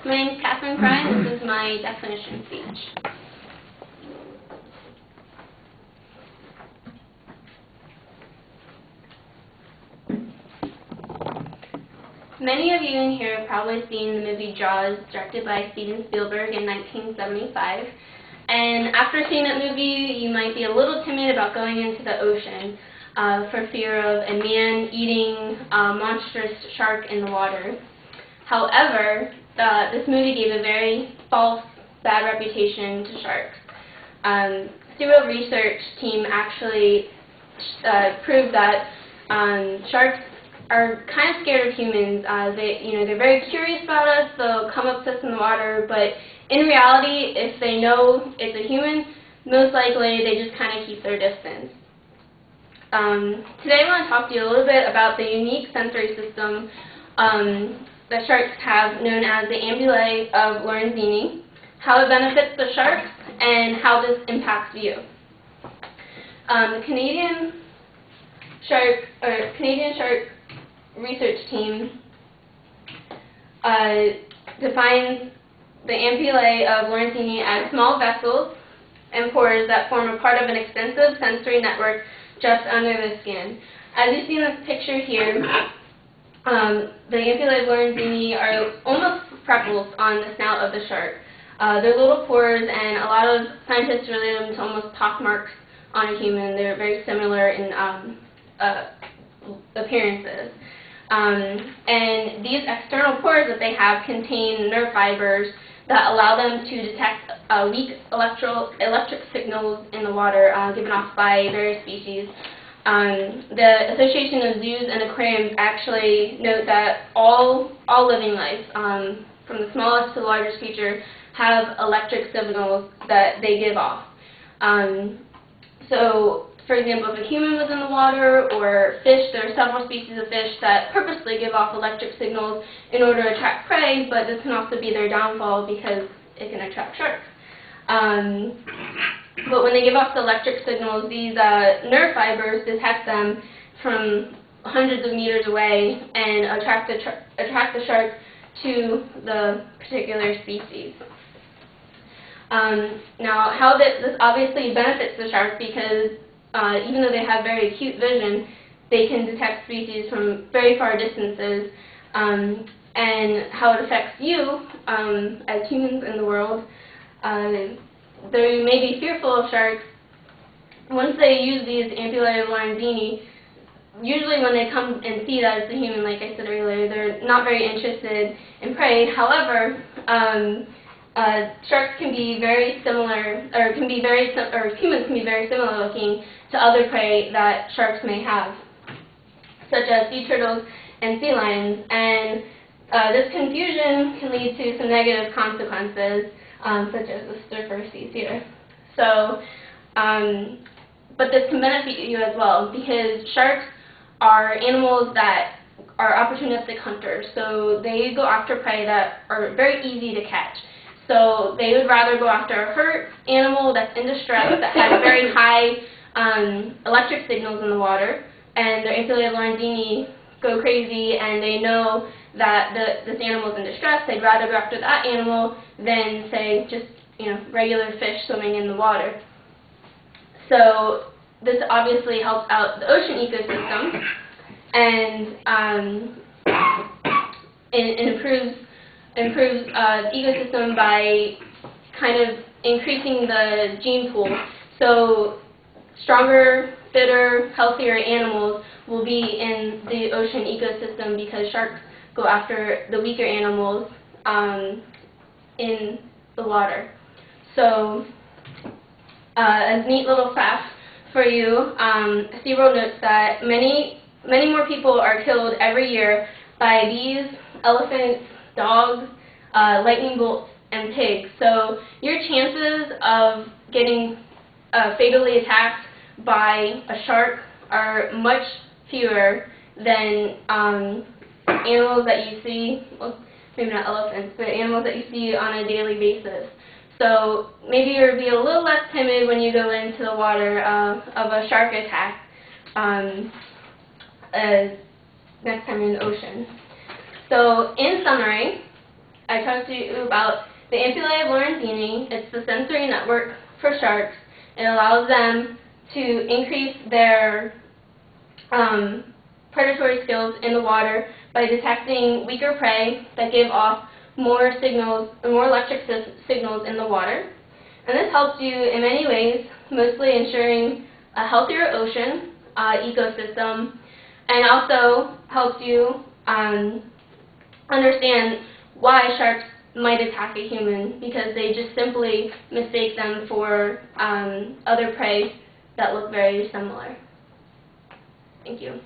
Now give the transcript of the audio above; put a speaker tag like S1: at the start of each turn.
S1: My name is Catherine Frey, and this is my definition speech. Many of you in here have probably seen the movie Jaws, directed by Steven Spielberg in 1975. And after seeing that movie, you might be a little timid about going into the ocean for fear of a man eating a monstrous shark in the water. However, this movie gave a very false, bad reputation to sharks. SeaWorld research team actually proved that sharks are kind of scared of humans. They're very curious about us. They'll come up to us in the water, but in reality, if they know it's a human, most likely they just kind of keep their distance. Today I want to talk to you a little bit about the unique sensory system that sharks have, known as the ampullae of Lorenzini, how it benefits the sharks, and how this impacts you. The Canadian shark research team defines the ampullae of Lorenzini as small vessels and pores that form a part of an extensive sensory network just under the skin. As you see in this picture here, the ampullae of Lorenzini are almost freckles on the snout of the shark. They're little pores, and a lot of scientists relate them to almost pockmarks on a human. They're very similar in appearances. And these external pores that they have contain nerve fibers that allow them to detect weak electric signals in the water given off by various species. The Association of Zoos and Aquariums actually note that all living life, from the smallest to the largest creature, have electric signals that they give off. So, for example, if a human was in the water, or fish, there are several species of fish that purposely give off electric signals in order to attract prey, but this can also be their downfall because it can attract sharks. But when they give off the electric signals, these nerve fibers detect them from hundreds of meters away and attract the shark to the particular species. Now, how this obviously benefits the shark, because even though they have very acute vision, they can detect species from very far distances. And how it affects you as humans in the world, they may be fearful of sharks. Once they use these ampullae of Lorenzini, usually when they come and see that it's a human, like I said earlier, they're not very interested in prey. However, sharks can be very similar, or humans can be very similar looking to other prey that sharks may have, such as sea turtles and sea lions. And this confusion can lead to some negative consequences, such as the stir sees here. So, but this can benefit you as well, because sharks are animals that are opportunistic hunters. So they go after prey that are very easy to catch. So they would rather go after a hurt animal that's in distress, that has very high electric signals in the water, and their ampullae of Lorenzini go crazy, and they know that this animal is in distress. They'd rather go after that animal than, say, just regular fish swimming in the water. So this obviously helps out the ocean ecosystem, and it improves the ecosystem by kind of increasing the gene pool. So stronger, fitter, healthier animals will be in the ocean ecosystem because sharks go after the weaker animals in the water. So a neat little fact for you, SeaWorld notes that many more people are killed every year by bees, elephants, dogs, lightning bolts, and pigs. So your chances of getting fatally attacked by a shark are much fewer than animals that you see, well, maybe not elephants, but animals that you see on a daily basis. So maybe you'll be a little less timid when you go into the water of a shark attack next time you're in the ocean. So in summary, I talked to you about the ampullae of Lorenzini. It's the sensory network for sharks. It allows them to increase their predatory skills in the water by detecting weaker prey that give off more signals, more electric signals in the water. And this helps you in many ways, mostly ensuring a healthier ocean ecosystem, and also helps you understand why sharks might attack a human, because they just simply mistake them for other prey that look very similar. Thank you.